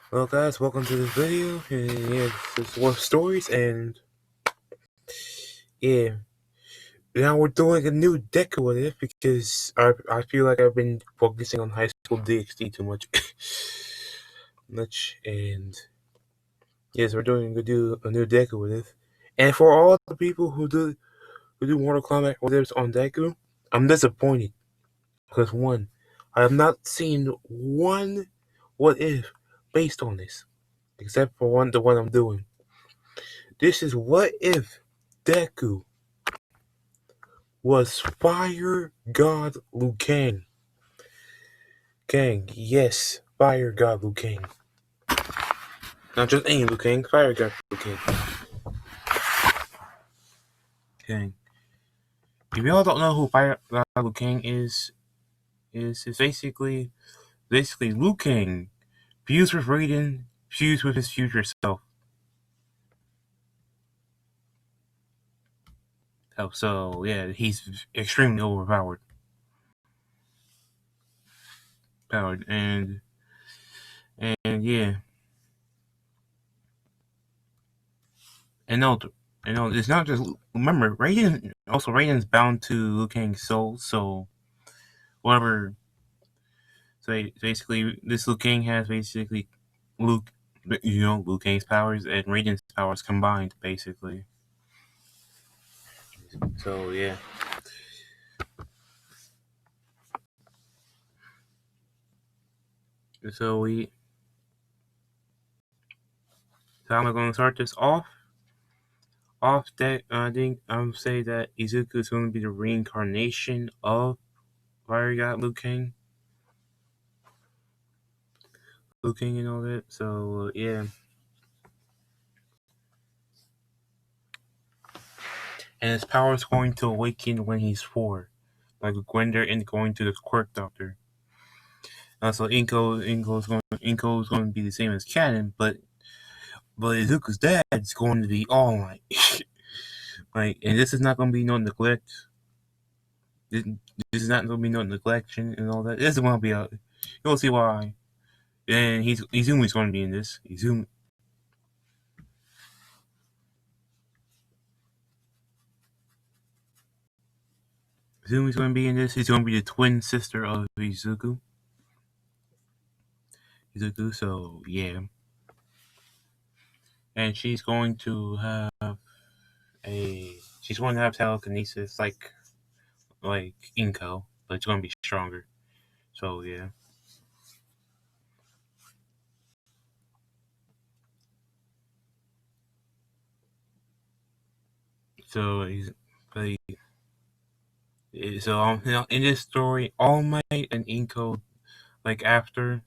Well, guys, welcome to this video. And yeah, this is Wolf Stories, and yeah, now we're doing a new deku with it because I feel like I've been focusing on high school DxD too much, and yes, we're doing a new deku with it. And for all the people who do Mortal Kombat what ifs on deku, I'm disappointed because one, I have not seen one what if based on this, except for the one I'm doing. This is what if Deku was Fire God Liu Kang. Kang, yes, Fire God Liu Kang. Not just any Liu Kang, Fire God Liu Kang. Kang. If y'all don't know who Fire God Liu Kang is basically Liu Kang fused with Raiden, fused with his future self. So yeah, he's extremely overpowered. And yeah. And no, it's not just. Remember, Raiden's bound to Liu Kang's soul, so whatever. So basically, this Liu Kang has basically Liu Kang's powers and Raiden's powers combined, basically. So yeah. So I'm going to start this off. That I think I'm say that Izuku is going to be the reincarnation of Fire God Liu Kang, and all that. So yeah. And his power is going to awaken when he's 4, like Gwender and going to the Quirk Doctor. So Inko's going to be the same as Canon, but Izuku's dad is going to be All Might. And this is not going to be no neglect. This is not going to be no neglection and all that. This is going to be you'll see why. And Izumi's going to be in this. Izumi's going to be in this. He's going to be the twin sister of Izuku. So yeah. And she's going to have telekinesis like Inko, but it's going to be stronger. So yeah. So in this story, All Might and Inko, like after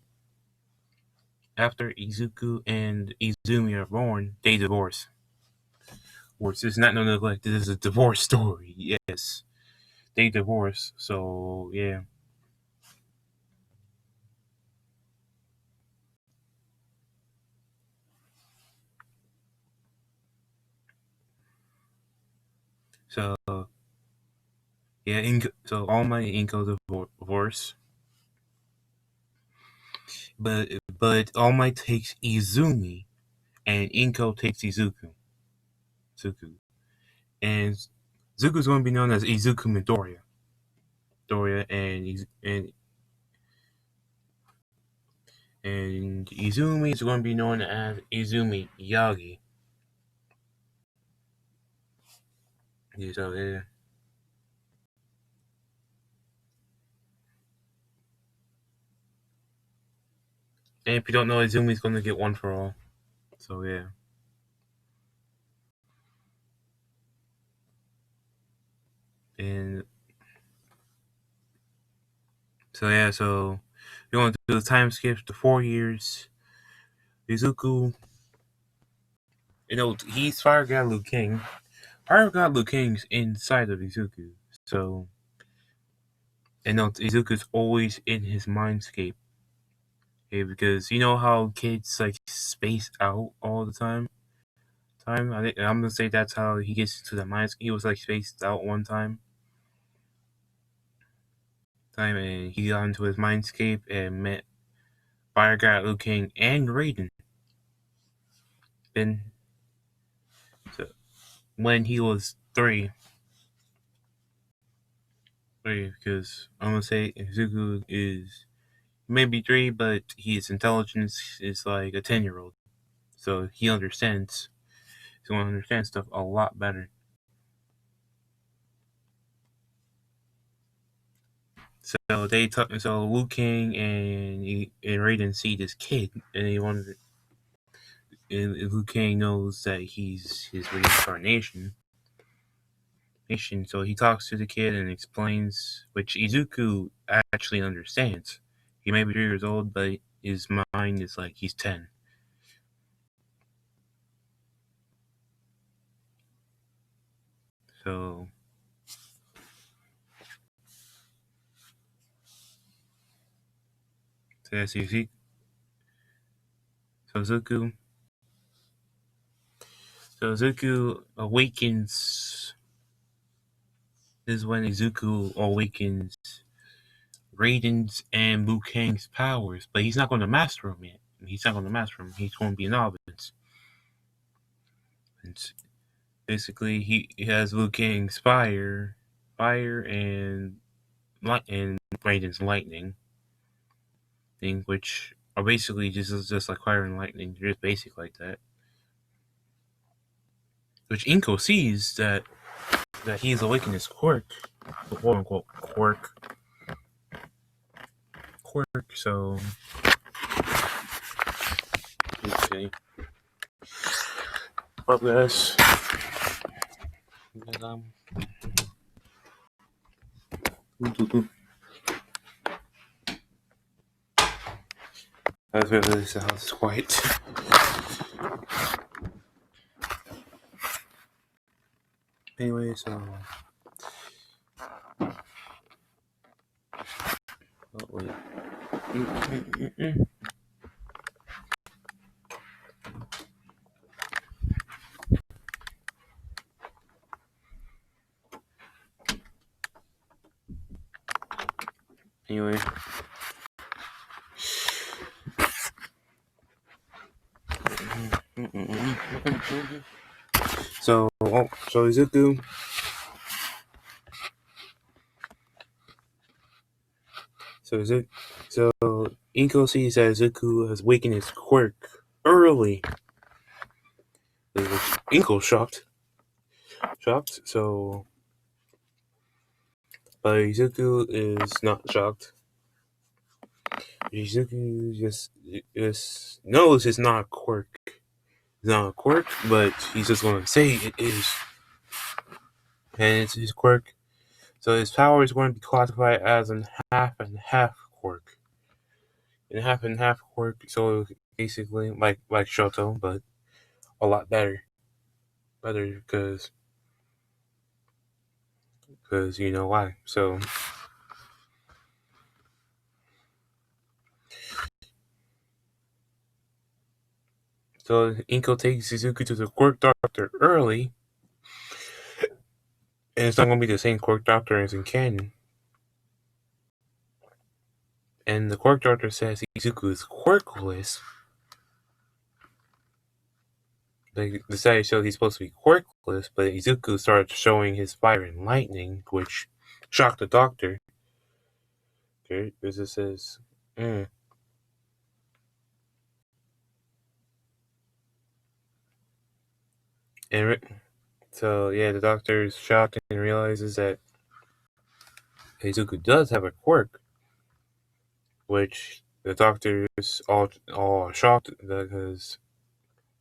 Izuku and Izumi are born, they divorce. This is not no neglect. This is a divorce story. Yes, they divorce. So yeah. So yeah, so All Might and Inko divorce. But All Might takes Izumi, and Inko takes Izuku. And Zuku's going to be known as Izuku Midoriya. And Izumi is going to be known as Izumi Yagi. Yeah, so yeah. And if you don't know, Izumi's going to get one for all. So yeah. And so yeah, so you're going to do the time skip to 4 years. Izuku, he's Fire God Liu Kang. Fire God Liu Kang's inside of Izuku. So, Izuku's always in his mindscape. Okay, because you know how kids like space out all the time. I'm gonna say that's how he gets into the mind. He was like spaced out one time, and he got into his mindscape and met Fire God, Liu Kang, and Raiden. Then, so, when he was three, because I'm gonna say Izuku is maybe 3, but his intelligence is like a 10-year-old, so he understands. He's gonna understand stuff a lot better. So they talk. So Liu Kang and Raiden see this kid, and they wonder. And Liu Kang knows that he's his reincarnation. So he talks to the kid and explains, which Izuku actually understands. He may be 3 years old, but his mind is like he's 10. So that's Izuku. So Zuku awakens. This is when Izuku awakens Raiden's and Liu Kang's powers, but he's not going to master them yet. He's not going to master them. He's going to be a novice. And basically, he has Liu Kang's fire, and light, and Raiden's lightning thing, which are basically just like fire and lightning. They're just basic like that. Which Inko sees that he's awakened his quirk, quote unquote quirk. So okay. But guys, that's where this house is quiet. Anyway, so oh, wait. Anyway. So Izuku. So Inko sees that Izuku has awakened his quirk early. Inko's shocked. So, but Izuku is not shocked. Izuku just knows it's not a quirk. It's not a quirk, but he's just going to say it is. And it's his quirk. So his power is going to be classified as a half and half quirk. And half and half quirk, so basically like Shoto, but a lot better. Better because you know why. So Inko takes Suzuki to the quirk doctor early, and it's not going to be the same quirk doctor as in canon. And the quirk doctor says Izuku is quirkless. They decided to show he's supposed to be quirkless, but Izuku started showing his fire and lightning, which shocked the doctor. Okay, because it says, And so yeah, the doctor is shocked and realizes that Izuku does have a quirk, which the doctor is all shocked because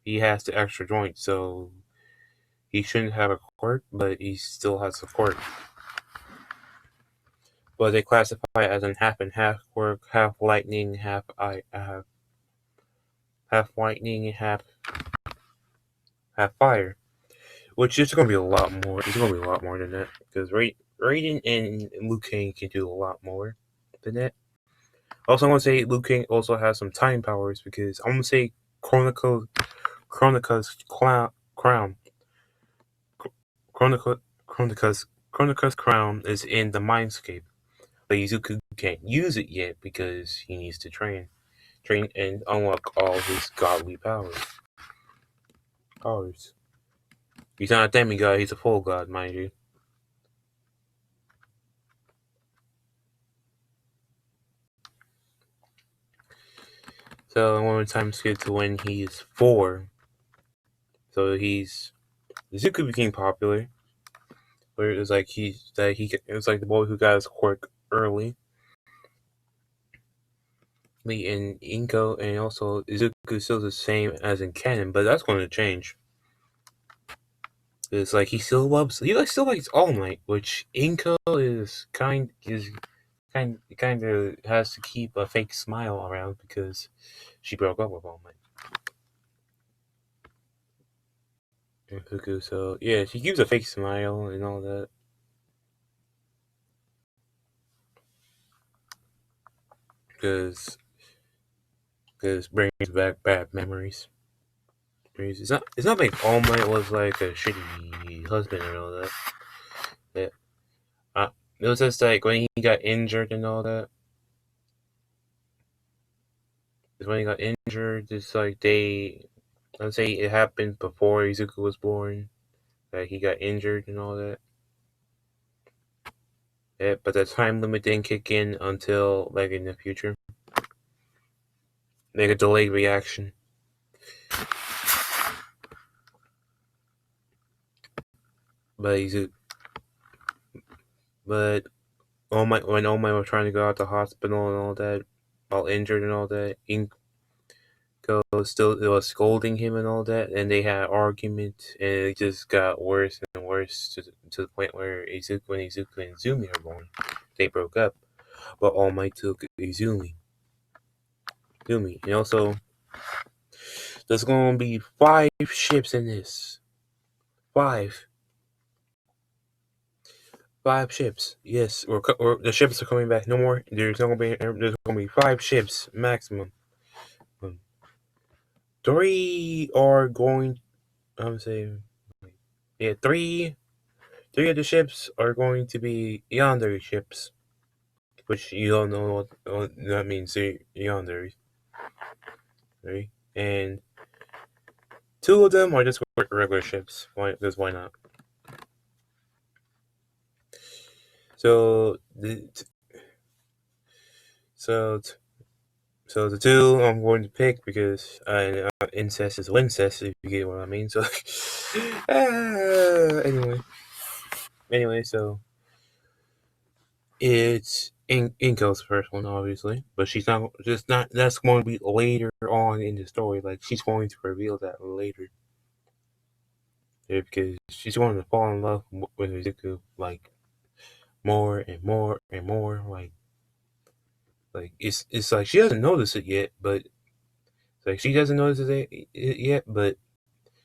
he has the extra joint, so he shouldn't have a quirk, but he still has a quirk. But they classify it as a half and half quirk, half lightning, half lightning, half fire. Which is going to be a lot more. It's going to be a lot more than that because Raiden and Liu Kang can do a lot more than that. Also, I'm going to say Liu Kang also has some time powers because I'm going to say Chronica's crown. Chronica's crown is in the Mindscape, but Izuku can't use it yet because he needs to train. train and unlock all his godly powers. He's not a demigod, he's a full god, mind you. So one more time skip to when he's 4. So Izuku became popular. Where it was like it was like the boy who got his quirk early. In Inko and also Izuku still the same as in canon, but that's going to change. It's like he still likes All Might, which Inko is kind of has to keep a fake smile around because she broke up with All Might. And Fuku, so yeah, she keeps a fake smile and all that. Because brings back bad memories. It's not like All Might was like a shitty husband and all that. Yeah. It was just like when he got injured and all that. Because when he got injured, it's like let's say it happened before Izuku was born, that he got injured and all that. Yeah, but the time limit didn't kick in until like in the future. Like a delayed reaction. But when All Might was trying to go out the hospital and all that, all injured and all that, Inko was scolding him and all that, and they had an argument, and it just got worse and worse to the point where when Izuku and Izumi are born, they broke up. But All Might took Izumi. And also, there's going to be 5 ships in this. 5 ships. Yes, or the ships are coming back. No more. There's going to be 5 ships maximum. 3 are going. I'm saying, yeah, 3 of the ships are going to be yandere ships, which you don't know what that means. Yandere, right? And 2 of them are just regular ships. Why not? So the 2 I'm going to pick because incest is wincest, if you get what I mean. So anyway, so it's Inko's first one, obviously, but she's not. That's going to be later on in the story. Like she's going to reveal that later, because she's going to fall in love with Izuku like more and more and more. Like it's like she doesn't notice it yet, but it's like she doesn't notice it yet, but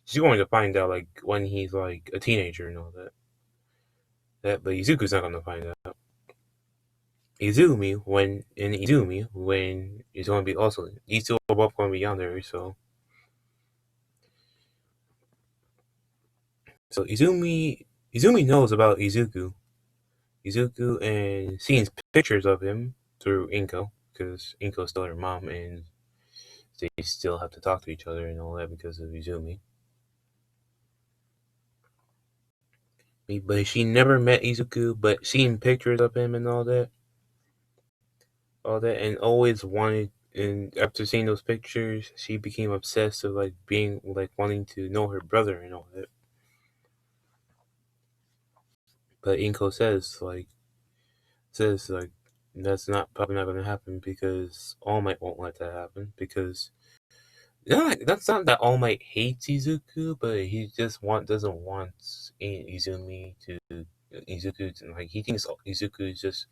she's going to find out like when he's like a teenager and all that. But Izuku's not going to find out. Izumi when it's going to be also, these 2 are both going to be yonder. So Izumi knows about Izuku and seeing pictures of him through Inko, because Inko's still her mom and they still have to talk to each other and all that because of Izumi. But she never met Izuku, but seeing pictures of him and all that, and always wanted. And after seeing those pictures, she became obsessed with like being like wanting to know her brother and all that. But Inko says that's probably not going to happen because All Might won't let that happen, because that's not that All Might hates Izuku, but he just doesn't want Izuku to, like, he thinks Izuku is just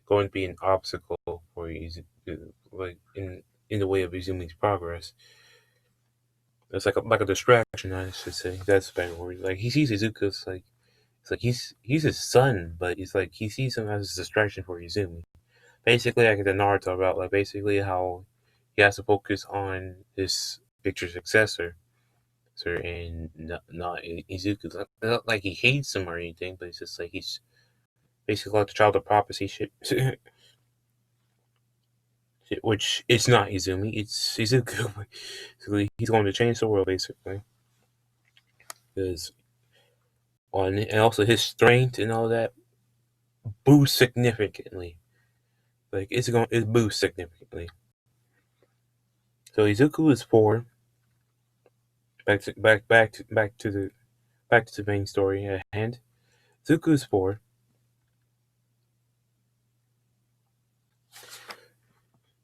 going to be an obstacle for Izuku, like in the way of Izumi's progress. It's like a distraction, I should say. That's a better word. Like he sees Izuku as like, it's like he's his son, but it's like he sees him as a distraction for Izumi. Basically, like the Naruto about like basically how he has to focus on his future successor, and not Izuku. Not like he hates him or anything, but it's just like he's basically like the child of prophecy shit. which it's not Izumi, it's Izuku. Basically, he's going to change the world basically, because and also his strength and all that boosts significantly. Like it boosts significantly. So Izuku is 4. Back to the main story at hand. Izuku is 4.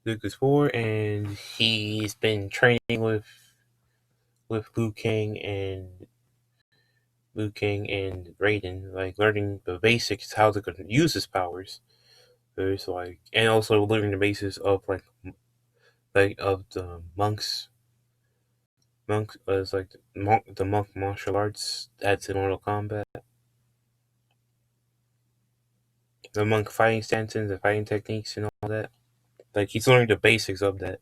Izuku's 4, and he's been training with Liu Kang and Raiden, like learning the basics how to use his powers. There's like, and also learning the basis of like of the monks as like the monk martial arts that's in Mortal Kombat, the monk fighting stances, the fighting techniques, and all that. Like he's learning the basics of that.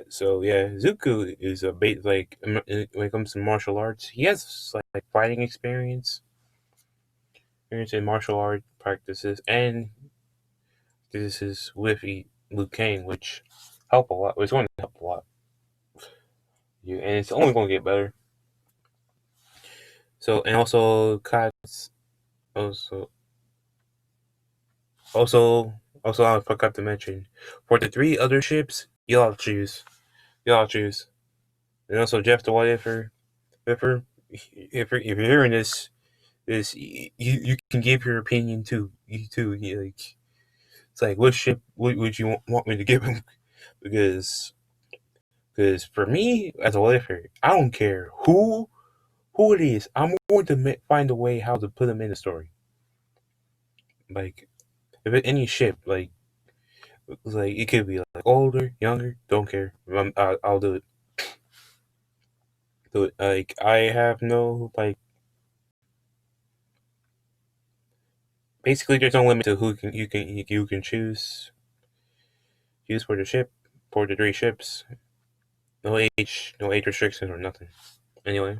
So yeah, Zuko is a like when it comes to martial arts, he has like fighting experience in martial art practices, and this is with Liu Kang, which help a lot. It's going to help a lot. And it's only going to get better. So and also Kat's also also I forgot to mention for the 3 other ships, y'all choose, and also Jeff the What if you're hearing this you can give your opinion too. You too. Like it's like what ship would you want me to give him? Because for me as a lifer, I don't care who it is. I'm going to find a way how to put them in the story. Like if it, any ship, like it could be like older, younger, don't care. I'll do it. Do it. Like I have no like. Basically, there's no limit to who you can choose for the ship, for the 3 ships. No age restriction or nothing. Anyway,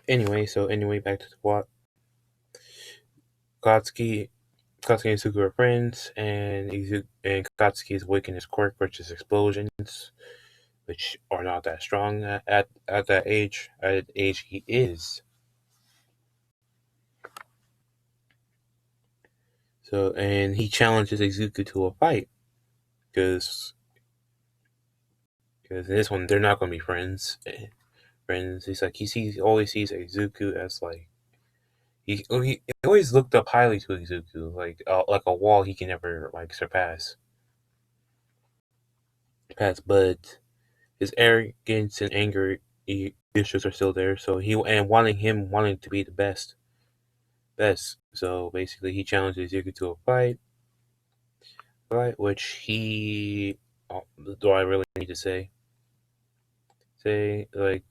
back to the plot. Katsuki and Izuku are friends, and Katsuki is weak in his quirk, which is explosions, which are not that strong at that age. At the age he is. So, and he challenges Izuku to a fight, because in this one they're not going to be friends. He's like always sees Izuku as like he always looked up highly to Izuku, like a wall he can never like surpass. But his arrogance and anger issues are still there. So wanting to be the best. So basically, he challenges Izuku to a fight, which he. Do I really need to say? Like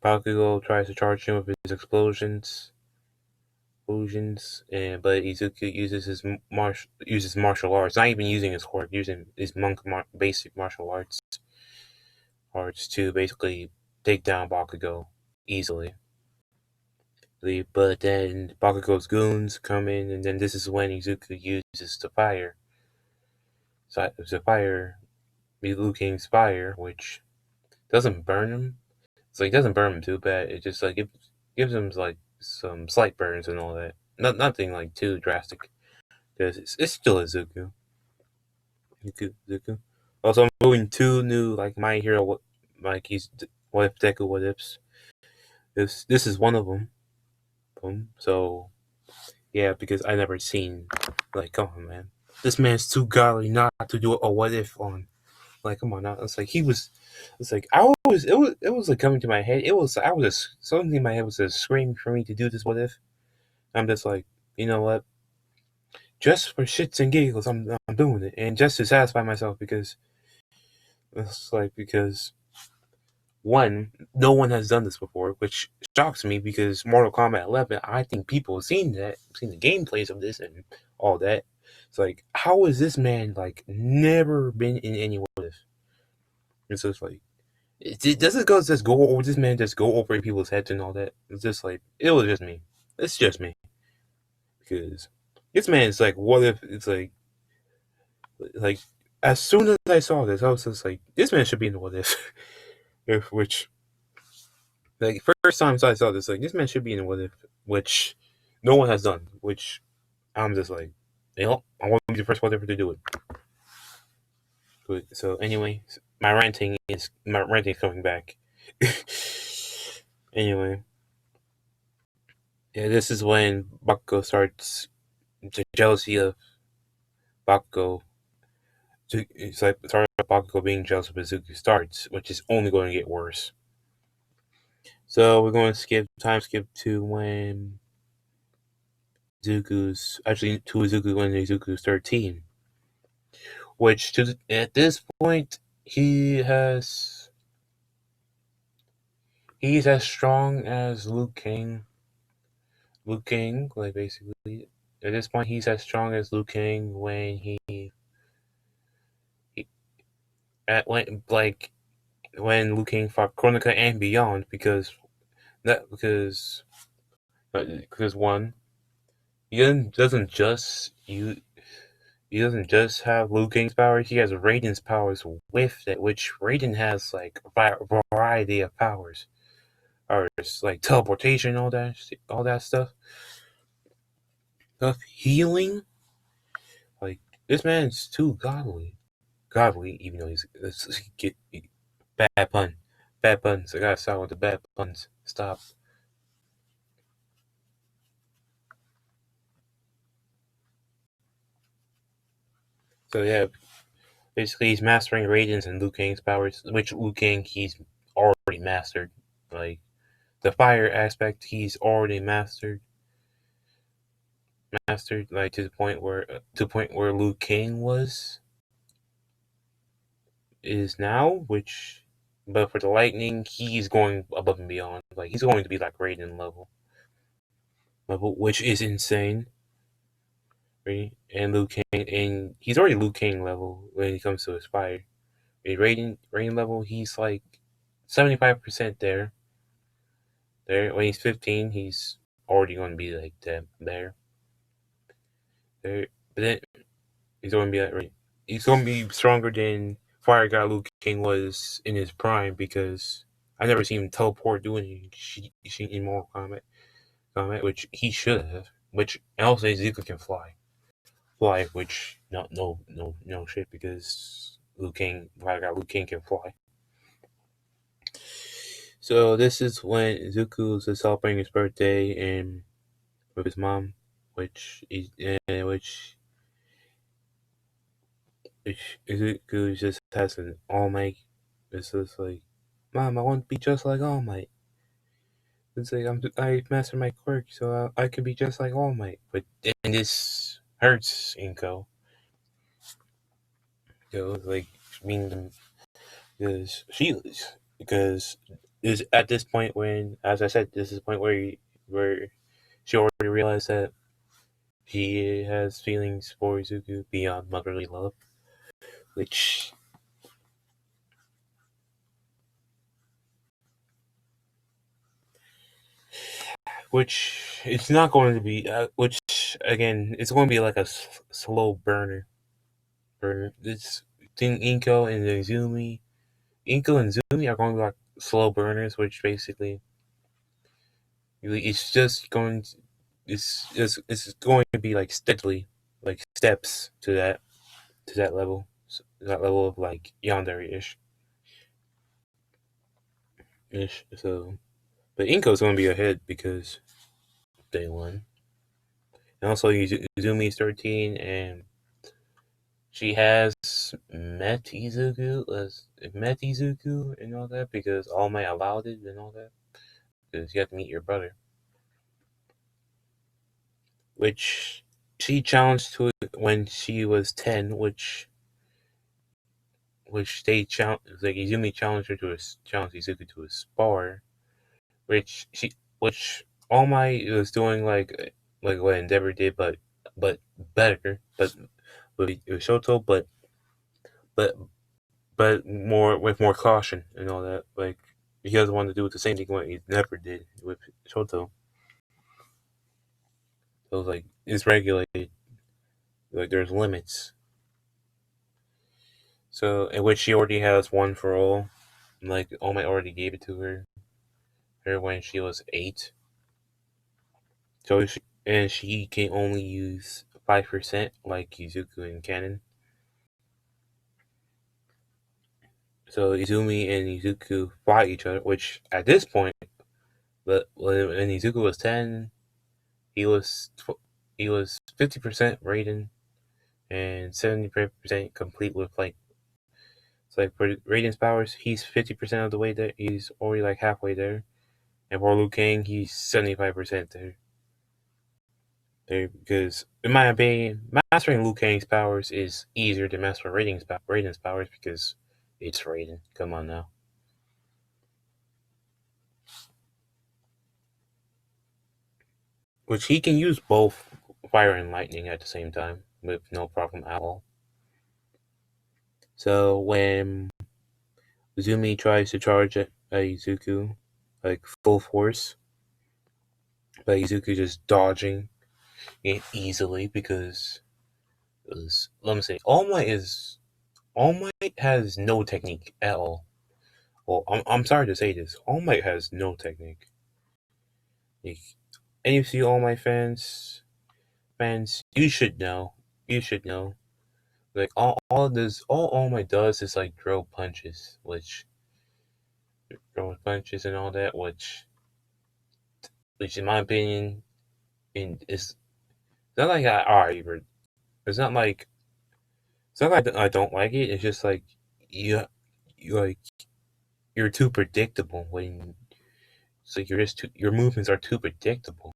Bakugo tries to charge him with his explosions, and but Izuku uses martial arts, not even using his quirk, using his basic martial arts to basically take down Bakugo easily. But then Bakugo's goons come in, and then this is when Izuku uses the fire. So the fire, Liu Kang's fire, which doesn't burn him. It's like it doesn't burn him too bad. It just like gives him like some slight burns and all that. Nothing like too drastic, because it's still Izuku. Zuku. Also, I'm doing 2 new like My Hero, like he's what if Deku what ifs. This is one of them. So yeah, because I never seen like come on man, this man's too godly not to do a what if on. Like come on now, it's like it's like it was like coming to my head. Something in my head was just screaming for me to do this what if. I'm just like, you know what? Just for shits and giggles, I'm doing it, and just to satisfy myself, because one, no one has done this before, which shocks me, because Mortal Kombat 11, I think people have seen the gameplays of this and all that. It's like, how has this man like never been in any what if? It's just like, does it just go over this man just go over people's heads and all that? It's just like it was just me. It's just me, because this man is like, what if it's like as soon as I saw this, I was just like, this man should be in the what if. If which like first time I saw this, like this man should be in the what if, which no one has done. Which I'm just like, I want to be the first what if to do it. Good. So anyway, my ranting is coming back. Anyway, yeah, this is when Bakugo starts the jealousy of Bakugo. It's like starting Bakugo being jealous of Izuku starts, which is only going to get worse. So we're going to skip to when Izuku when Izuku's 13, which at this point he's as strong as Liu Kang. Liu Kang, like basically, at this point he's as strong as Liu Kang when he at when Liu Kang fought Kronika and beyond because one doesn't just he doesn't just have Liu Kang's powers, he has Raiden's powers with it, which Raiden has like a variety of powers. Or like teleportation, all that stuff. Healing, like this man's too godly. Even though he's get bad pun, bad puns. I gotta stop with the bad puns. Stop. So yeah, basically he's mastering Raiden's and Liu Kang's powers, which Liu Kang he's already mastered. Like the fire aspect, he's already mastered like to the point where Liu Kang is now, which but for the lightning, he's going above and beyond. Like he's going to be like Raiden level, which is insane. Right? And Liu Kang, and he's already Liu Kang level when it comes to his fire. Raiden level, he's like 75% there. There when he's 15, he's already going to be like that there. But then he's going to be like he's going to be stronger than Fire God Liu Kang was in his prime because I never seen him teleport doing shit in Mortal Kombat, which he should have. Which and also Ezekiel can fly, which no shit because Fire God Liu Kang can fly. So this is when Izuku is celebrating his birthday and with his mom, which Izuku just has an All Might. It's just like, Mom, I want to be just like All Might. It's like I master my quirk, so I can be just like All Might. But and this hurts Inko. Like being because is at this point when, as I said, this is the point where she already realized that she has feelings for Izuku beyond motherly love, which it's not going to be, which again, it's going to be like a slow burner. This thing, Inko and Zumi are going to be like slow burners, which basically it's just going to, it's going to be like steadily, like steps to that level of like yandere ish. So, but Inko's going to be ahead because day one, and also Izumi's 13, and she has met Izuku and all that because All Might allowed it and all that because you have to meet your brother, which she challenged to it when she was 10, which they challenge like Izumi challenged her to challenge Izuku to a spar, which All Might was doing like what Endeavor did, but better, but with Shoto, but more with more caution and all that. Like he doesn't want to do the same thing what he never did with Shoto. So like it's regulated. Like there's limits. So in which she already has one for all. Like All Might already gave it to her when she was 8. And she can only use 5% like Izuku and Canon. So Izumi and Izuku fight each other, which at this point, but when Izuku was 10, he was 50% Raiden and 70% complete with like it's like for Raiden's powers, he's 50% of the way there. He's already like halfway there, and for Liu Kang, he's 75% there. Because in my opinion, mastering Liu Kang's powers is easier than mastering Raiden's powers because it's Raiden. Come on now. Which he can use both fire and lightning at the same time with no problem at all. So when Zumi tries to charge at Izuku, like full force, but Izuku just dodging it easily because let me say, All Might has no technique at all. Well, I'm sorry to say this, All Might has no technique. Like, any of you All Might fans, you should know. Like all All Might does is like throw punches, and all that, which in my opinion, is not like it's not like it's not like I don't like it. It's just like you like you're too predictable when it's like your movements are too predictable.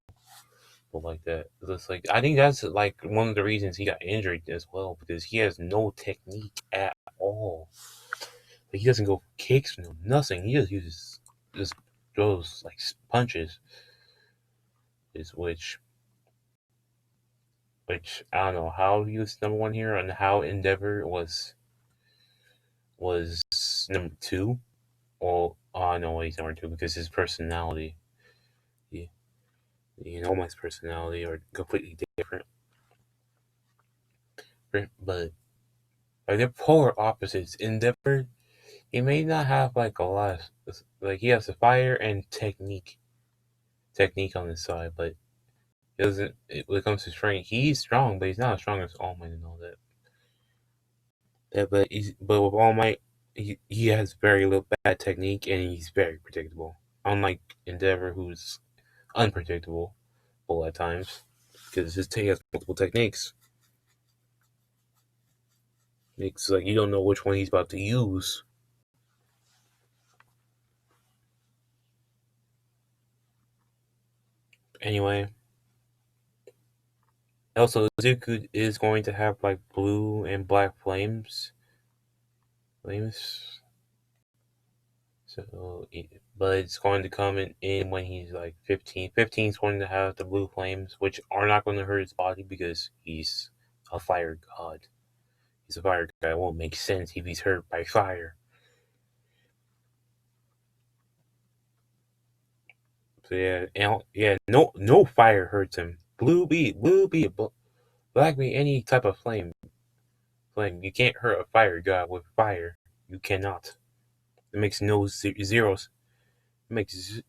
Like that. It's like I think that's like one of the reasons he got injured as well because he has no technique at all. Like he doesn't go for kicks, no nothing. He just uses just throws like punches, is which I don't know how he was number one here and how Endeavor was number two. Well, I know why he's number two because his personality, he, All Might's personality are completely different. But like they're polar opposites. Endeavor, he may not have like a lot of like he has the fire and technique on his side, but he doesn't. When it comes to strength, he's strong, but he's not as strong as All Might and all that. But with All Might, he has very little bad technique and he's very predictable. Unlike Endeavor, who's unpredictable at times because he has multiple techniques. It's like you don't know which one he's about to use. Anyway, also Zuku is going to have like blue and black flames. So, but it's going to come in when he's like 15. 15 is going to have the blue flames, which are not going to hurt his body because he's a fire god. He's a fire guy. It won't make sense if he's hurt by fire. So no fire hurts him. Blue be, black be, any type of flame. You can't hurt a fire god with fire. You cannot. It makes no zeros. It makes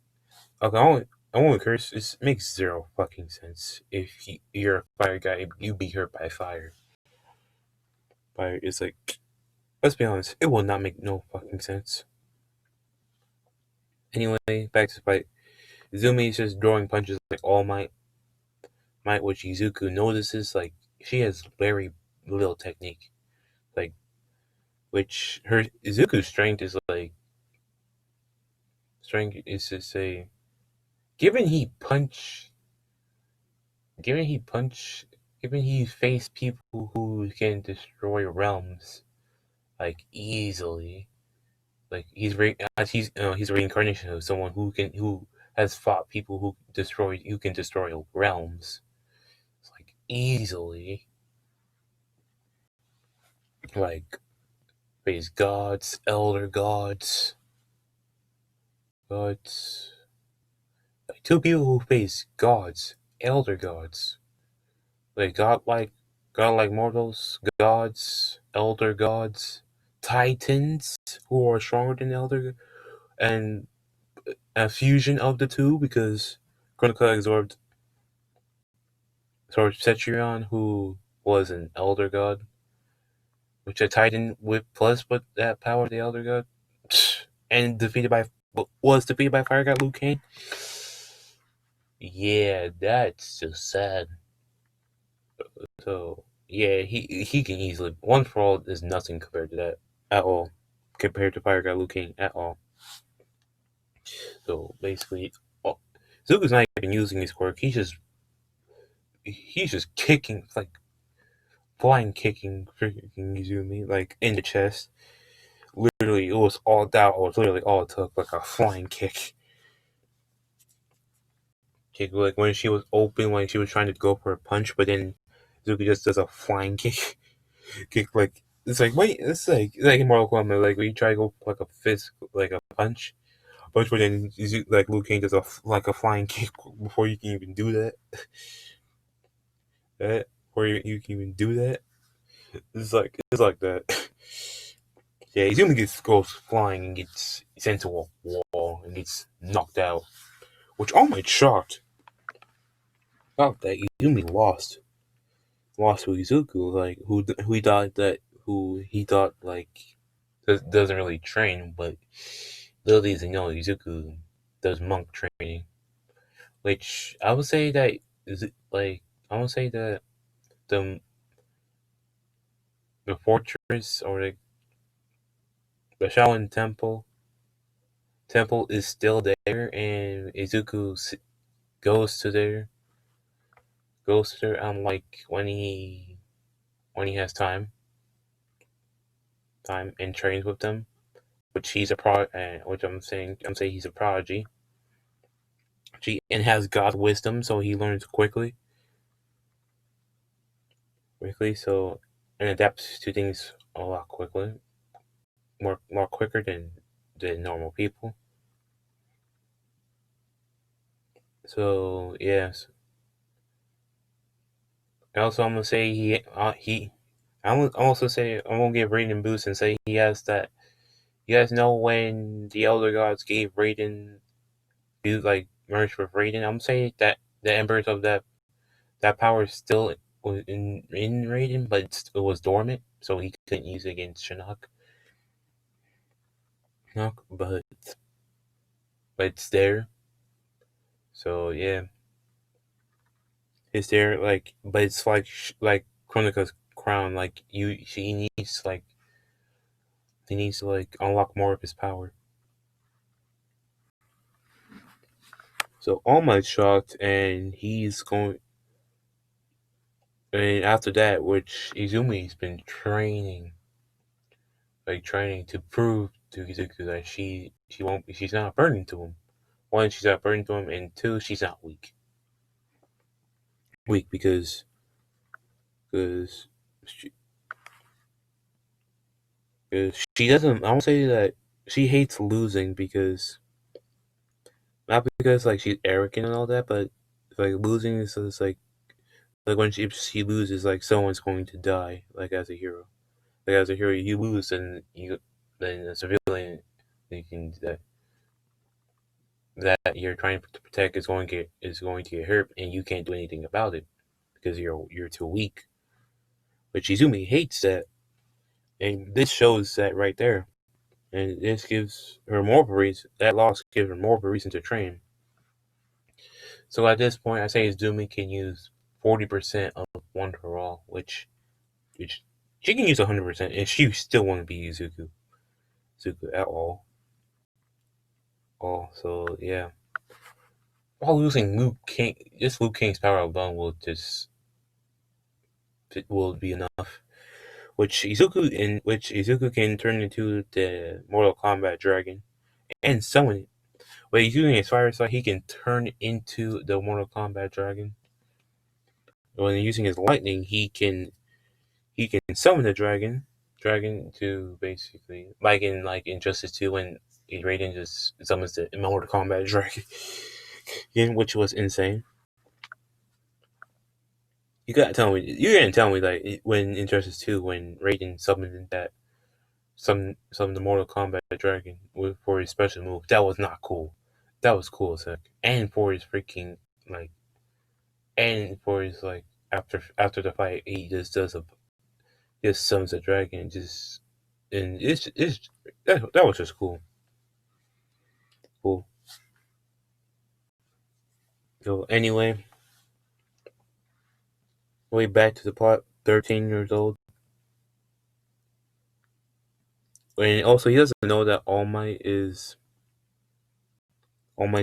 okay. I won't curse. It makes zero fucking sense. If you're a fire guy, you be hurt by fire. Fire is like, let's be honest, it will not make no fucking sense. Anyway, back to the fight. Izumi is just throwing punches like All Might, which Izuku notices. Like she has very little technique. Like which her Izuku's strength is to say, given he punch, given he punch, given he faced people who can destroy realms like easily. Like he's a reincarnation of someone who has fought people who can destroy realms. It's like easily, like face gods, elder gods, like two people who face gods, elder gods, like godlike mortals, gods, elder gods, titans who are stronger than elder, and a fusion of the two because Chronica absorbed Cetrion, who was an elder god, which a titan with plus but that power of the elder god, and was defeated by Fire God Liu Kang. Yeah, that's just sad. So yeah, he can easily One for All is nothing compared to that at all. Compared to Fire God Liu Kang at all. So basically, oh, Zuko's not even using his quirk. He's just kicking, like flying kicking freaking Izumi like in the chest. Literally, it was all that was literally all it took, like a flying kick. Like when she was open, when she was trying to go for a punch, but then Zuko just does a flying kick. Kick like it's like wait, it's like in Mortal Kombat, like when you try to go for like a fist, like a punch, but then like Liu Kang does like a flying kick before you can even do that. Before you can even do that, it's like that. Yeah, Izumi goes flying and gets sent to a wall and gets knocked out. Which I'm like shocked about that Izumi lost to Izuku, like who he thought like doesn't really train, but little does he know Izuku does monk training. Which I would say that is it like I would say that the the fortress or the Shaolin temple is still there, and Izuku goes to there like when he has time and trains with them, which he's a which I'm saying he's a prodigy. And has God wisdom, so he learns quickly, so and adapts to things a lot quickly, more quicker than normal people. So yes, also I'm gonna say he. I'm gonna also say I'm gonna give Raiden boost and say he has that. You guys know when the Elder Gods gave Raiden, he like merged with Raiden. I'm saying that the embers of that power is still in Raiden, but it was dormant, so he couldn't use it against Shinnok. But it's there. So yeah, it's there. Like, but it's like Kronika's crown. Like she needs like he needs to like unlock more of his power. So All Might's shocked, and he's going. And after that, which Izumi's been training to prove to Izuku that she's not a burden to him. One, she's not a burden to him, and two, she's not weak. Weak because she, cause she doesn't. I won't say that she hates losing because not because like she's arrogant and all that, but like losing is just like when she loses, like someone's going to die. Like as a hero, you lose, and then a civilian you can that you're trying to protect is going to get hurt, and you can't do anything about it because you're too weak. But Shizumi hates that, and this shows that right there. And this gives her more of a reason. That loss gives her more of a reason to train. So at this point, I say Izumi can use 40% of One for All, which she can use 100%, and she still won't be Zuko at all. So yeah, while losing Luke King, just Luke King's power alone will be enough. Which Izuku can turn into the Mortal Kombat dragon and summon it. But he's using his fire side, he can turn into the Mortal Kombat dragon. When using his lightning, he can summon the dragon to basically like in Justice 2 when Raiden just summons the Mortal Kombat dragon, which was insane. You gotta tell me. You're gonna tell me like when Injustice 2, when Raiden summoned that some of the Mortal Kombat dragon for his special move. That was not cool. That was cool as heck. And for his freaking like, and for his like after the fight, he just does a just summons a dragon and just and it's that was just cool. Cool. So anyway, way back to the plot. 13 years old. And also, he doesn't know that All Might's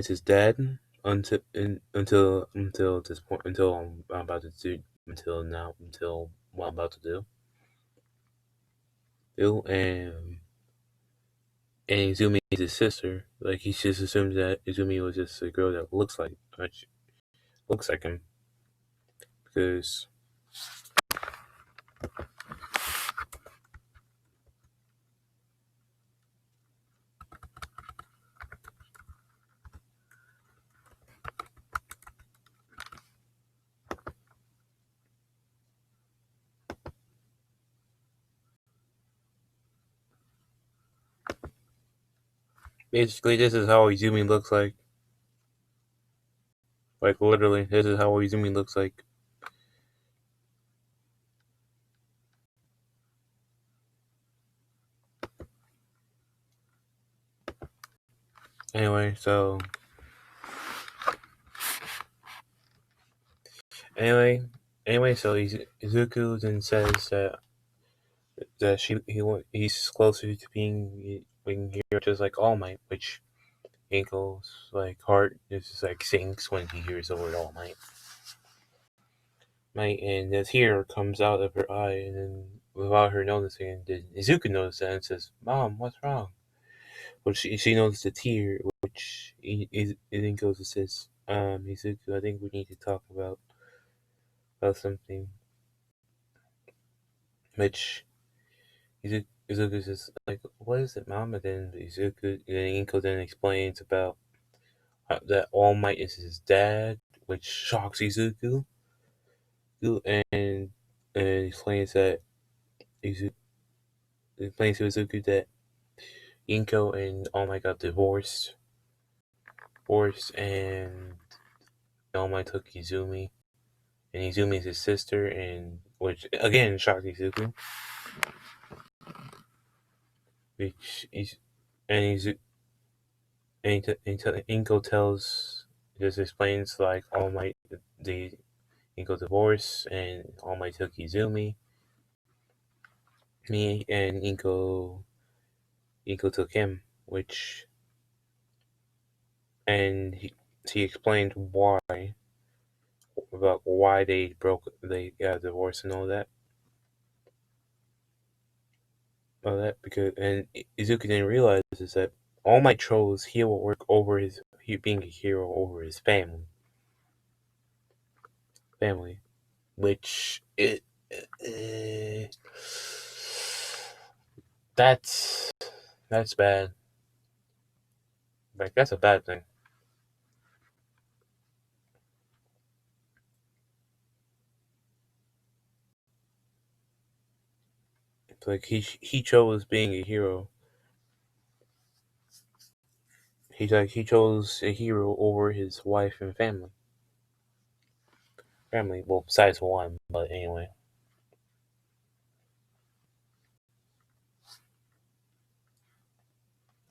his dad until this point, until I'm about to do, until now, until what I'm about to do, and Izumi is his sister. Like he just assumes that Izumi was just a girl that looks like him because basically this is how Izumi looks like. Like literally, this is how Izumi looks like. Anyway, so anyway, so Izuku then says that he's closer to being here, just like All Might, which Ankle's like heart is just like sinks when he hears the word All Might. And a tear comes out of her eye, and then without her noticing, then Izuku notices that and says, "Mom, what's wrong?" But she noticed a tear, which he then goes and says, Izuku, I think we need to talk about something." Which Izuku says, like, "What is it, Mom?" And then Inko then explains about that All Might is his dad, which shocks Izuku. And explains that Izuku explains to Izuku that Inko and All Might got divorced, and All Might took Izumi, and Izumi is his sister, and which again shocked Izuku. Which is and Izuku Inko just explains like All Might the Inko divorce, and All Might took Izumi. And Inko took him, which and he explained about why they got divorced and all that because and Izuku didn't realize is that All Might chose hero work over being a hero over his family, which uh, that's bad. Like that's a bad thing. It's like he chose being a hero. He chose a hero over his wife and family. Well, besides one, but anyway.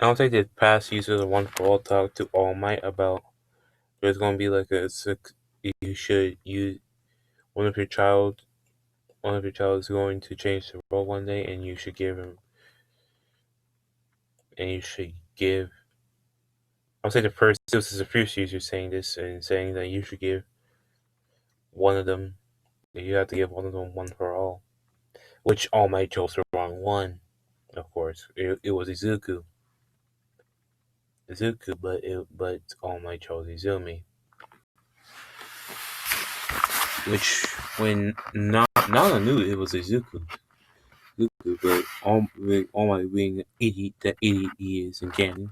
I don't think the past uses a one for all talk to All Might about there's going to be like you should use one of your child is going to change the world one day, and you should give him and you should give. I'll say this is the first user saying this and saying that you should give one of them. You have to give one of them one for all, which All Might chose the wrong one. Of course, it was Izuku, but All Might chose Izumi, which when Nana knew it was Izuku, but All Might being the idiot he is in canon,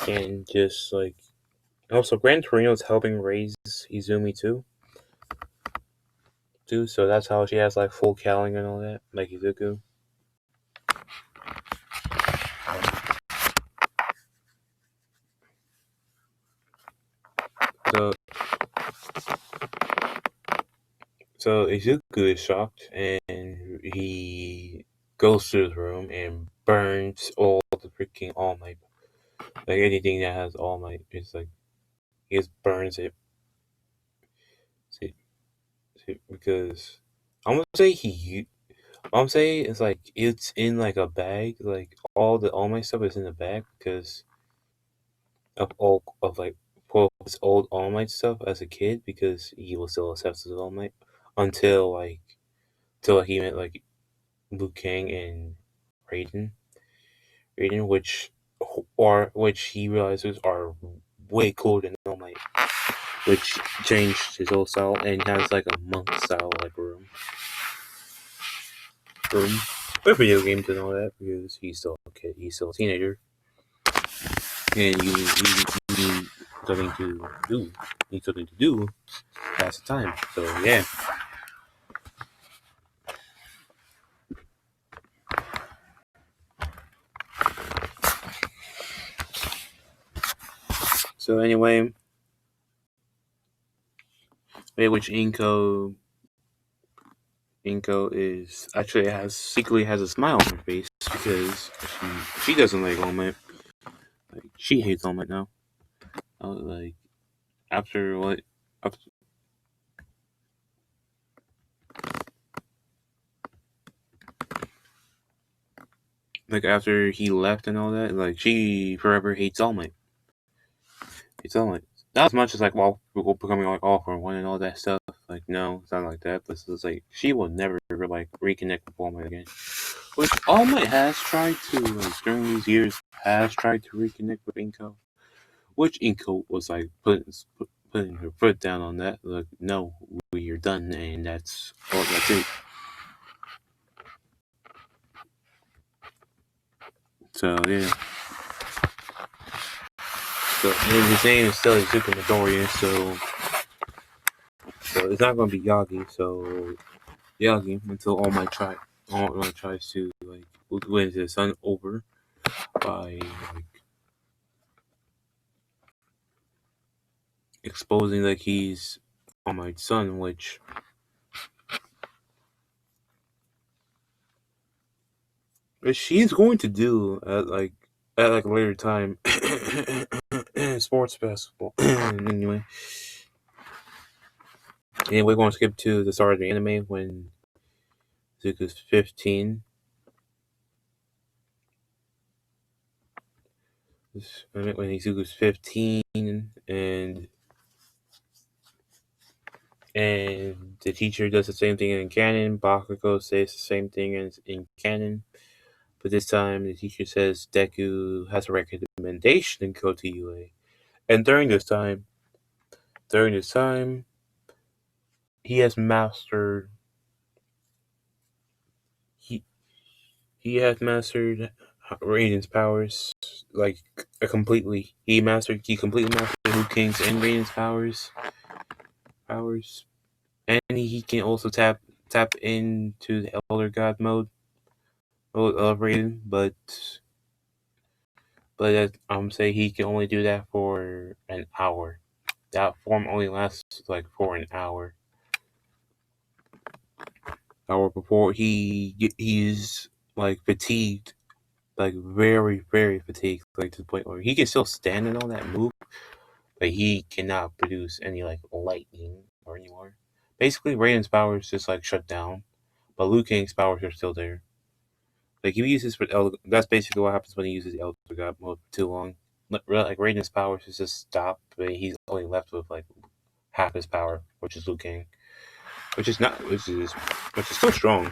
can just like Also, Gran Torino is helping raise Izumi too. So that's how she has like full cowling and all that, like Izuku. So So Izuku is shocked and he goes to his room and burns all the freaking All Might. Like anything that has All Might, it's like he just burns it. See, because I'm gonna say I'm saying it's like it's in like a bag. Like all the All Might stuff is in a bag because of all of like his old All Might stuff as a kid because he was still obsessed with All Might until until he met like Liu Kang and Raiden. Which he realizes are way cooler than All Might, which changed his whole style and has like a monk style like room with video games and all that because he's still a kid, he's still a teenager, and you need something to do, need something to do, pass the time. So yeah. So anyway, which Inko is actually secretly has a smile on her face because she doesn't like All Might. Like she hates All Might now. Like after what after, like after he left and all that, like she forever hates All Might. Hates All Might. Not as much as like we're becoming like all for one and all that stuff. Like no, it's not like that. But it's like she will never like reconnect with All Might again. Which All Might has tried to during these years has tried to reconnect with Inko. Which Inko was like putting her foot down on that. Like no, we're done and that's it. So yeah. So and his name is still Izuku Midoriya, so it's not gonna be Yagi, so Yagi until All Might tries to like win his son over by like exposing like he's All Might's son, which she's going to do at like a later time. Sports basketball. Anyway, and we're going to skip to the start of the anime when Zuko's 15. When Izuku's 15 and the teacher does the same thing in canon. Bakugo says the same thing as in canon, but this time the teacher says Deku has a recommendation in go to UA. And during this time, he has mastered he he has mastered Raiden's powers like completely. He completely mastered Liu Kang's and Raiden's powers, and he can also tap into the Elder God mode of Raiden, but I'm saying he can only do that for an hour. That form only lasts like for an hour. Hour before he's like fatigued, like very very fatigued, like to the point where he can still stand and all that move, but he cannot produce any like lightning or anymore. Basically, Raiden's powers just like shut down, but Liu Kang's powers are still there. Like he uses that's basically what happens when he uses Elder God mode for too long. Like Raiden's powers is just stop, but he's only left with like half his power, which is Liu Kang, which is still strong.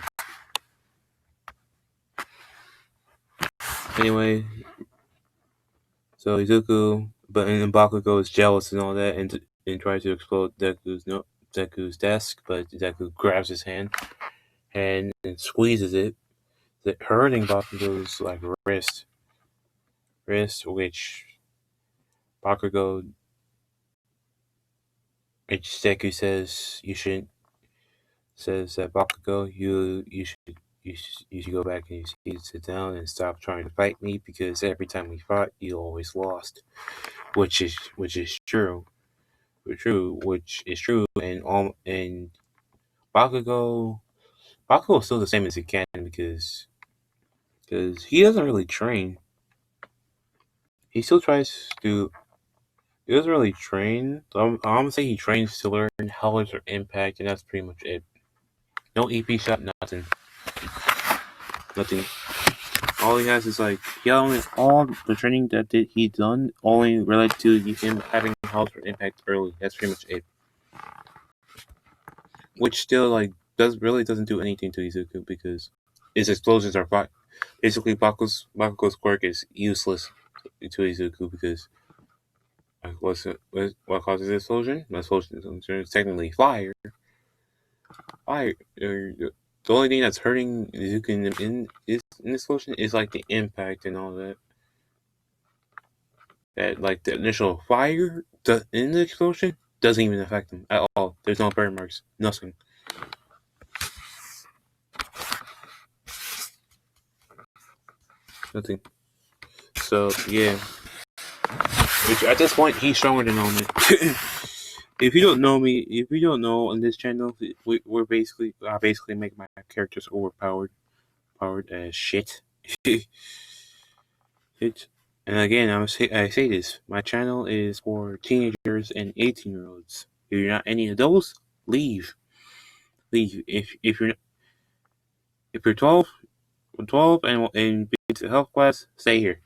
Anyway, so Izuku, but and Bakugo is jealous and all that, and tries to explode Deku's desk, but Deku grabs his hand and squeezes it, hurting Bakugo's like wrist, which Bakugo which Deku says you shouldn't. Says that Bakugo, you should go back and you should sit down and stop trying to fight me because every time we fought, you always lost, which is true, and Bakugo Bakugo is still the same as he can because he doesn't really train. He still tries to. He doesn't really train. I'm gonna say he trains to learn how to impact, and that's pretty much it. No EP shot, nothing. Nothing. All he has is like all the training that he done only related to him having house for impact early. That's pretty much it. Which still doesn't do anything to Izuku because his explosions are fine. Basically, Bakugo's quirk is useless to Izuku because what causes the explosion? The explosion is technically fire. Fire. The only thing that's hurting Izuku in this explosion is like the impact and all that. That like the initial fire in the explosion doesn't even affect him at all. There's no burn marks, nothing. Nothing. So yeah. Which at this point he's stronger than Omen. If you don't know me, if you don't know on this channel, I basically make my characters overpowered, powered as shit. It, and again, I say this: my channel is for teenagers and 18-year-olds. If you're not any of those, leave. If you're 12 and been to health class, stay here.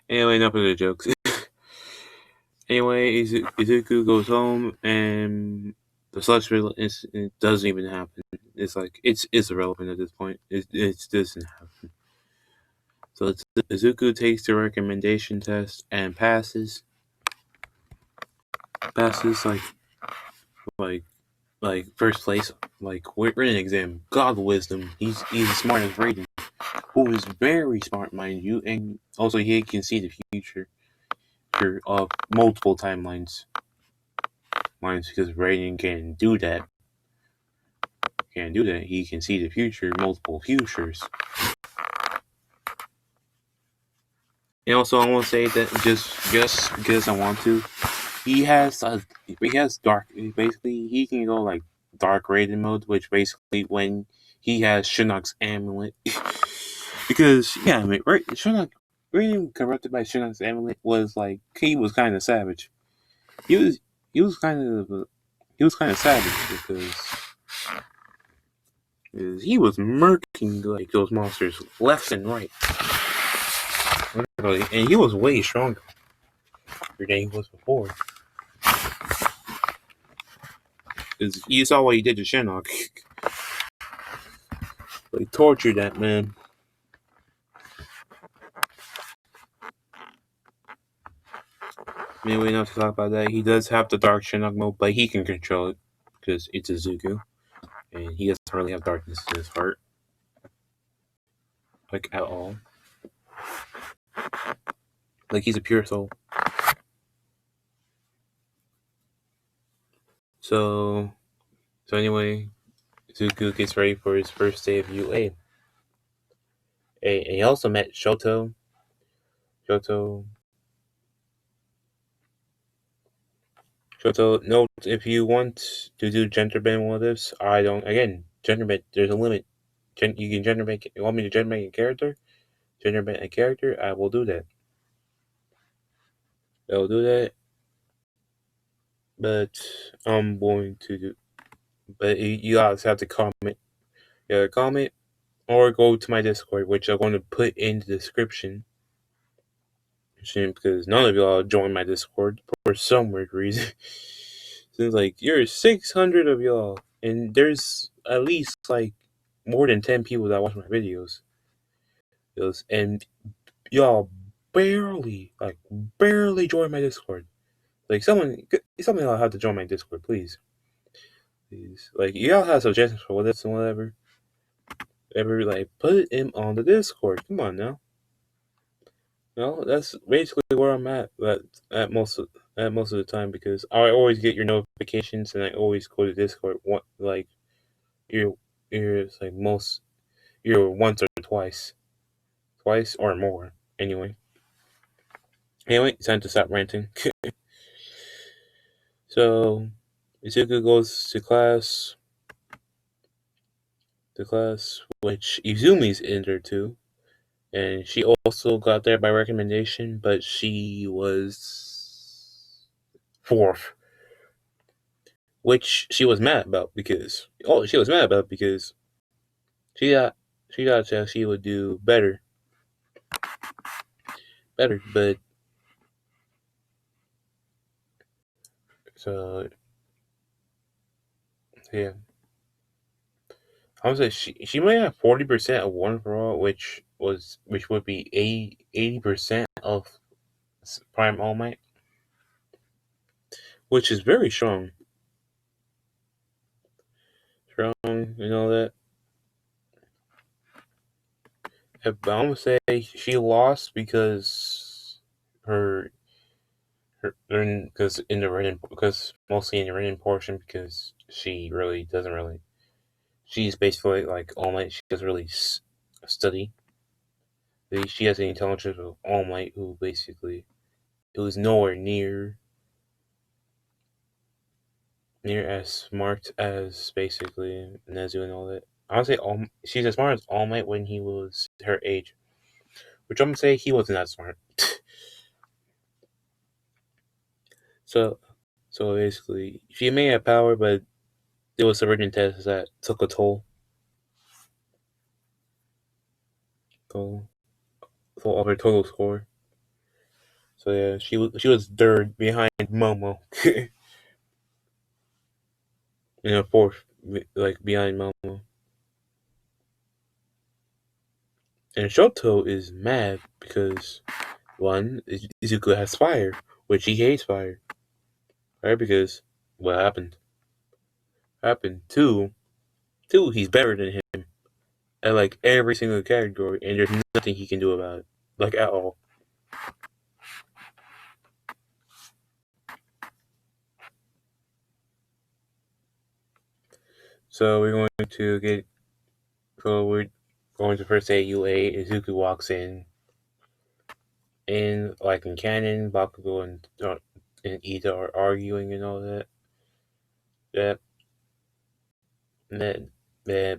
Anyway, enough of the jokes. Anyway, Izuku goes home and the celestial incident doesn't even happen. It's like it's irrelevant at this point. It doesn't happen. So Izuku takes the recommendation test and passes. Passes like first place, like written exam. God wisdom. He's as smart as Raiden, who is very smart, mind you, and also he can see the future of multiple timelines. Because Raiden can do that. He can see the future, multiple futures. And also, I want to say that just because I want to, he has dark. Basically, he can go like dark Raiden mode, which basically when he has Shinnok's amulet. Because yeah, I mean, Shinnok, Raiden corrupted by Shinnok's amulet was like he was kind of savage. He was kind of savage because he was murking like those monsters left and right. Literally, and he was way stronger than he was before. Because you saw what he did to Shinnok. They tortured that man. Anyway, not to talk about that, he does have the Dark Shinnok mode, but he can control it because it's Izuku, and he doesn't really have darkness in his heart, like at all. Like he's a pure soul. So anyway, Izuku gets ready for his first day of UA. And he also met Shoto. Note if you want to do gender bend what ifs, I don't. Again, gender bend. There's a limit. You can gender bend. You want me to gender bend a character? Gender bend a character? I will do that. I'll do that. But I'm going to do. But you guys have to comment. Yeah, comment or go to my Discord, which I'm going to put in the description. Because none of y'all joined my Discord for some weird reason. Seems like you're 600 of y'all, and there's at least like more than 10 people that watch my videos. And y'all barely join my Discord. Like someone y'all have to join my Discord, please. Like y'all have suggestions for this and whatever. Ever like put him on the Discord? Come on now. No, that's basically where I'm at most of the time because I always get your notifications and I always go to Discord. What like you're it's like most you're once or twice or more. Anyway, it's time to stop ranting. So Izuku goes to class, which Izumi's in there too. And she also got there by recommendation, but she was fourth, which she was mad about because she thought that she would do better, but so yeah, I would say she might have 40% of one for all, which would be 80% of Prime All Might, which is very strong, and all that. But I'm gonna say she lost because her because in the written because mostly in the written portion because she really doesn't really she's basically like All Might. She doesn't really study. She has the intelligence of All Might, who's nowhere near as smart as basically Nezu and all that. I would say she's as smart as All Might when he was her age, which I'm gonna say he wasn't that smart. so so basically, she may have power, but it was the written test that took a toll of her total score. So yeah, she was third behind Momo, and fourth, like behind Momo. And Shoto is mad because one, Izuku has fire, which he hates fire, right? Because what happened? Two, he's better than him at like every single category, and there's nothing he can do about it, like at all. So we're going to get. So we're going to first say UA. Izuku walks in. And like in canon, Bakugo and Ida are arguing and all that. Yeah, that,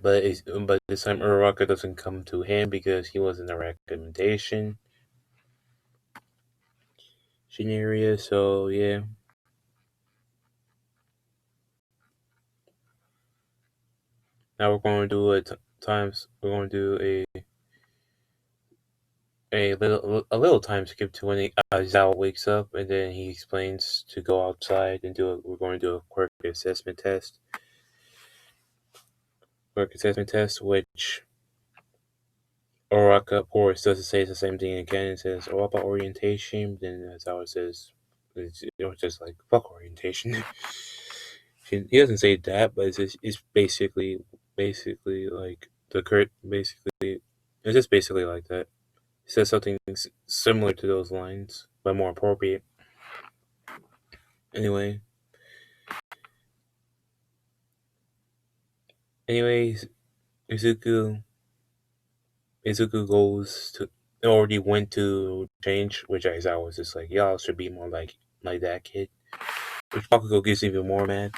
but this time Uraraka doesn't come to him because he was in the recommendation scenario. So yeah. Now we're going to do We're going to do a little time skip to when Zao wakes up and then he explains to go outside and we're going to do a quirk assessment test. Which Oraka, of course, doesn't say the same thing again. It says, "Oh, about orientation." Then Zao says, it's just like fuck orientation. He doesn't say that, but it's basically like it's just basically like that. He says something similar to those lines, but more appropriate. Anyway, anyways, Izuku goes to already went to change, which I was just like, y'all should be more like that kid. Which Bakugo gets even more mad.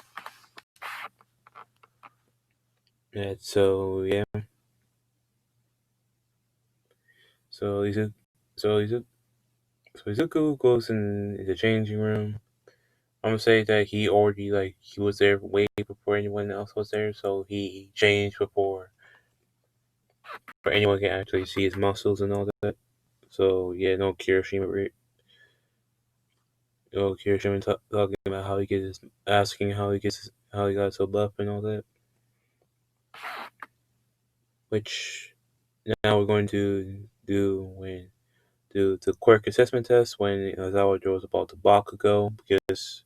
Yeah, so yeah. So Izuku goes in the changing room. I'm gonna say that he was there way before anyone else was there, so he changed before anyone can actually see his muscles and all that. So yeah, no Kirishima talking about how he gets asking how he got so buff and all that. Which now we're going to do the quirk assessment test when Ozawa was about to Bakugo because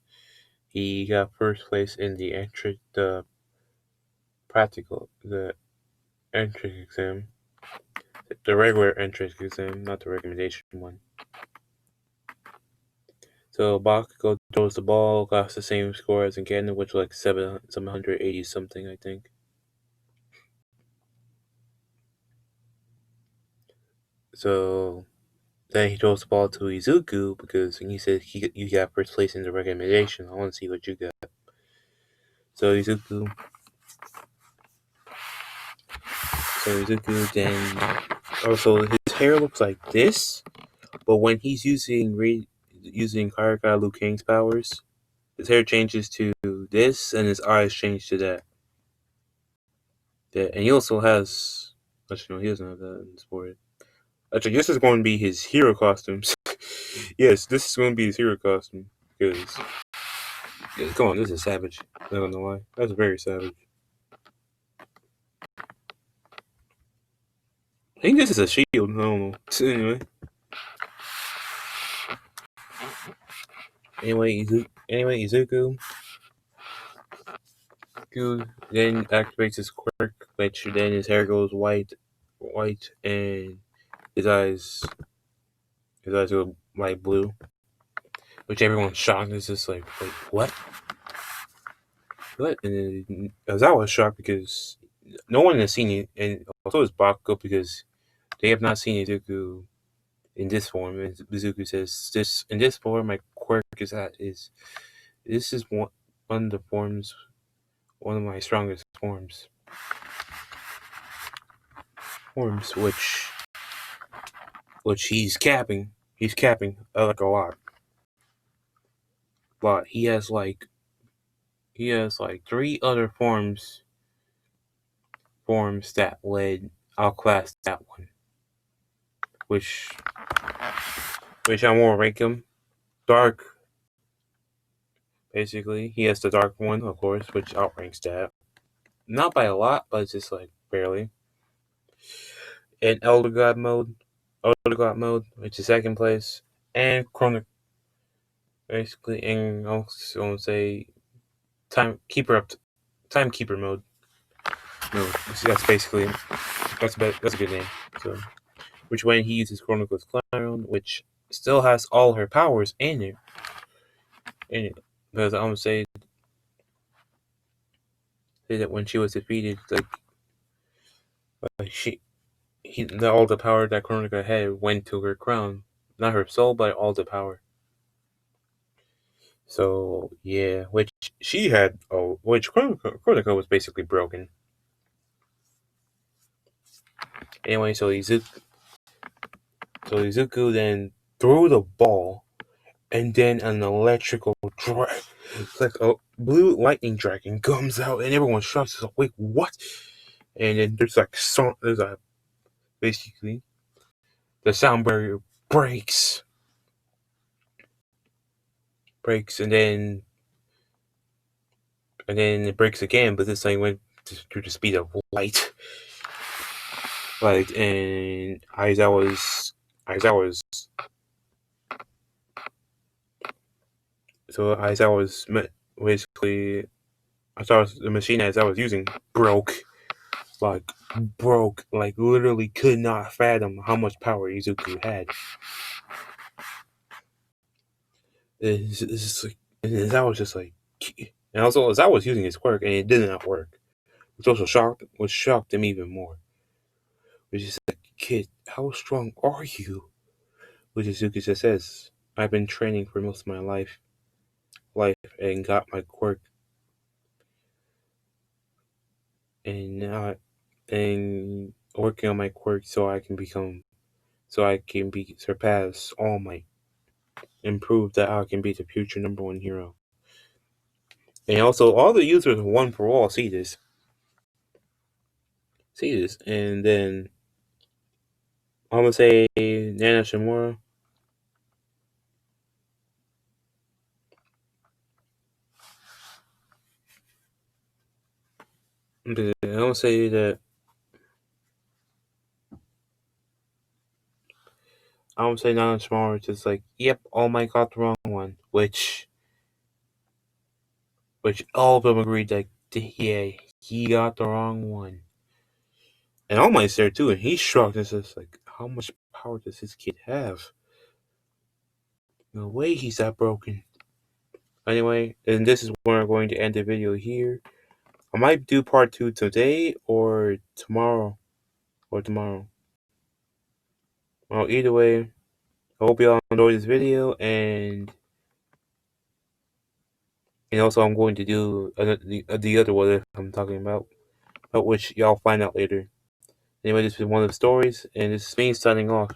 he got first place in the practical entrance exam. The regular entrance exam, not the recommendation one. So Bakugo throws the ball, got the same score as in Ganon, which was like 780 something, I think. So then he throws the ball to Izuku because he said you got first place in the recommendation. I want to see what you got. So Izuku then also his hair looks like this, but when he's using Karaka Liu Kang's powers, his hair changes to this, and his eyes change to that. And he also has. Actually, no, he doesn't have that in this board. Actually, this is going to be his hero costumes. Yes, this is going to be his hero costume because come on, this is savage. I don't know why. That's very savage. I think this is a shield. I don't know. Anyway, Izuku then activates his quirk, which then his hair goes white, and his eyes go light blue, which everyone's shocked. It's just like, wait, what? What? And then Ozawa was shocked because no one has seen it, and also is Bakugo because they have not seen Izuku in this form. And Izuku says, "This in this form, my quirk is this is one of the forms, one of my strongest forms, which he's capping. He's capping like a lot. But he has like three other forms that would outclass that one, which I won't rank him. Dark, basically, he has the dark one, of course, which outranks that. Not by a lot, but it's just like barely. In Elder God mode, which is second place, and Chrono, basically, and I was going to say Timekeeper mode. No, that's basically that's a good name. So, which when he uses Chronicles Clown, which still has all her powers in it, because I'm gonna say that when she was defeated, like all the power that Chronica had went to her crown, not her soul, but all the power. So yeah, which she had, which Chronica was basically broken. Anyway, so Izuku then threw the ball, and then an electrical drag, like a blue lightning dragon, comes out, and everyone shocks. Like, wait, what? And then there's basically the sound barrier breaks, and then it breaks again, but this time went through the speed of light. And Aizawa's basically, I thought the machine as I was using broke, like literally could not fathom how much power Izuku had. And I was just like, and also as I was using his quirk and it did not work, which also shocked him even more. Which is like, kid, how strong are you? Which Izuku just says, I've been training for most of my life, and got my quirk, and working on my quirk so I can surpass All Might, and prove that I can be the future number one hero. And also, all the users of One for All see this, and then I'm gonna say Nana Shimura. I'm gonna say that Nana Shimura just like, yep, All Might got the wrong one, which all of them agreed that yeah, he got the wrong one. And All Might's there too, and he's shocked. It's just like, how much power does this kid have? No way he's that broken. Anyway, and this is where I'm going to end the video here. I might do part 2 today or tomorrow. Well, either way, I hope y'all enjoyed this video, and also I'm going to do the other one that I'm talking about which y'all find out later. Anyway, this is one of the stories, and this is me signing off.